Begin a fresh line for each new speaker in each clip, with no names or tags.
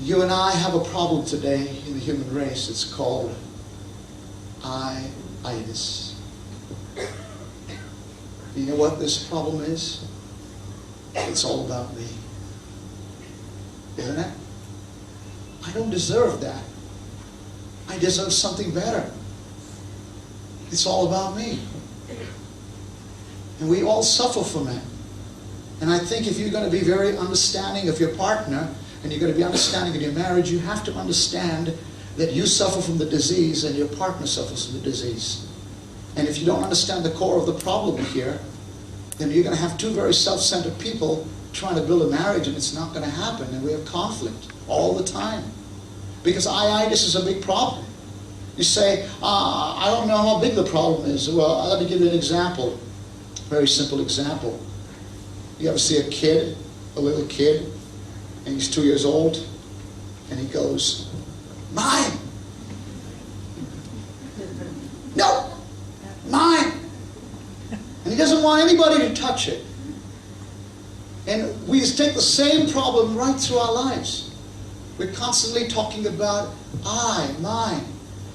You and I have a problem today in the human race. It's called I-itis. You know what this problem is? It's all about me. Isn't it? I don't deserve that. I deserve something better. It's all about me. And we all suffer from it. And I think if you're going to be very understanding of your partner, and you're going to be understanding in your marriage, you have to understand that you suffer from the disease and your partner suffers from the disease. And if you don't understand the core of the problem here, then you're going to have two very self-centered people trying to build a marriage, and it's not going to happen. And we have conflict all the time. Because I-itis is a big problem. You say, I don't know how big the problem is. Well, let me give you an example. Very simple example. You ever see a kid, a little kid, and he's 2 years old, and he goes, "Mine! No! Mine!" And he doesn't want anybody to touch it. And we take the same problem right through our lives. We're constantly talking about I, mine.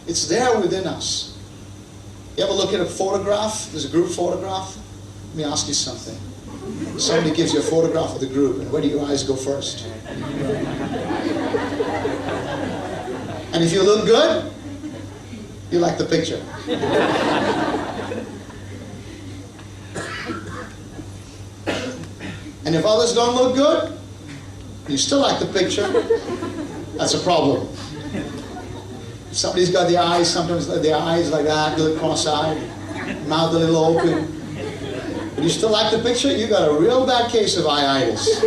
It's there within us. You ever look at a photograph? There's a group photograph. Let me ask you something. Somebody gives you a photograph of the group, and where do your eyes go first? And if you look good, you like the picture. And if others don't look good, you still like the picture, that's a problem. If somebody's got the eyes, sometimes their eyes like that, a little cross-eyed, mouth a little open, but you still like the picture, you got a real bad case of I-itis.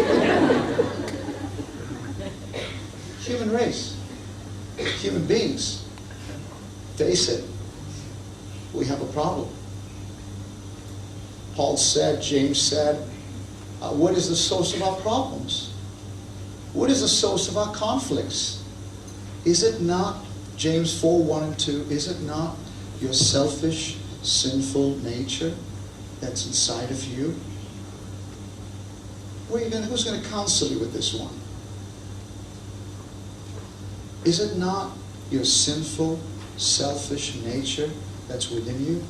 Human race, human beings, face it, we have a problem. Paul said, James said, what is the source of our problems? What is the source of our conflicts? Is it not, James 4, 1 and 2, is it not your selfish, sinful nature that's inside of you? Who's going to counsel you with this one? Is it not your sinful, selfish nature that's within you?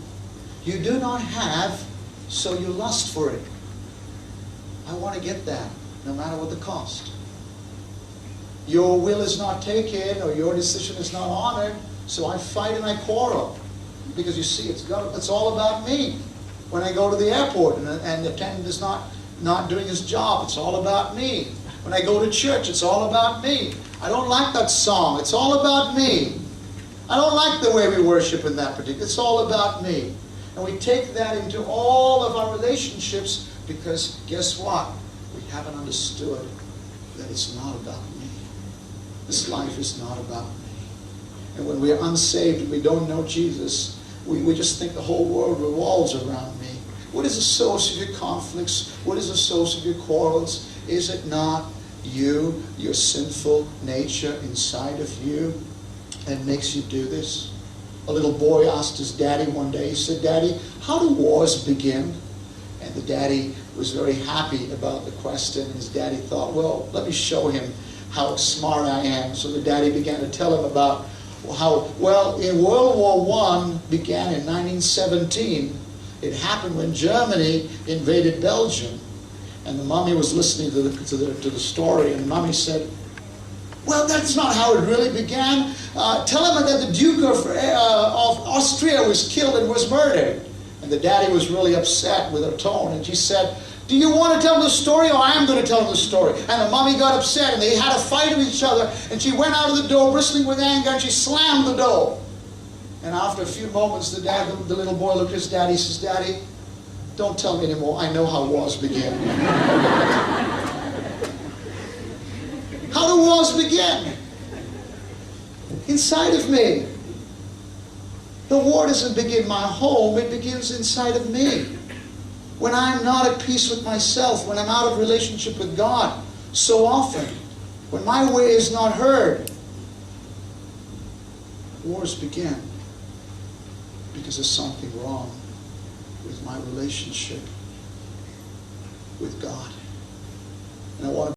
You do not have, so you lust for it. I want to get that, no matter what the cost. Your will is not taken, or your decision is not honored, so I fight and I quarrel. Because you see, it's all about me. When I go to the airport and the attendant is not doing his job, it's all about me. When I go to church, it's all about me. I don't like that song, it's all about me. I don't like the way we worship in that particular, it's all about me. And we take that into all of our relationships because guess what? We haven't understood that it's not about me. This life is not about me. And when we are unsaved and we don't know Jesus, we just think the whole world revolves around me. What is the source of your conflicts? What is the source of your quarrels? Is it not you, your sinful nature inside of you that makes you do this? A little boy asked his daddy one day, he said, "Daddy, how do wars begin?" And the daddy was very happy about the question. His daddy thought, well, let me show him how smart I am. So the daddy began to tell him about how, well, in World War I began in 1917. It happened when Germany invaded Belgium. And the mommy was listening to the story, and the mommy said, well, that's not how it really began. Tell him that the Duke of Austria was killed and was murdered. And the daddy was really upset with her tone, and she said, do you want to tell him the story, or I'm going to tell him the story? And the mommy got upset, and they had a fight with each other, and she went out of the door bristling with anger, and she slammed the door. And after a few moments, the little boy looked at his daddy, and says, Daddy, don't tell me anymore, I know how wars begin. How do wars begin? Inside of me. The war doesn't begin in my home, it begins inside of me. When I'm not at peace with myself, when I'm out of relationship with God so often, when my way is not heard, wars begin because there's something wrong with my relationship with God. And I want to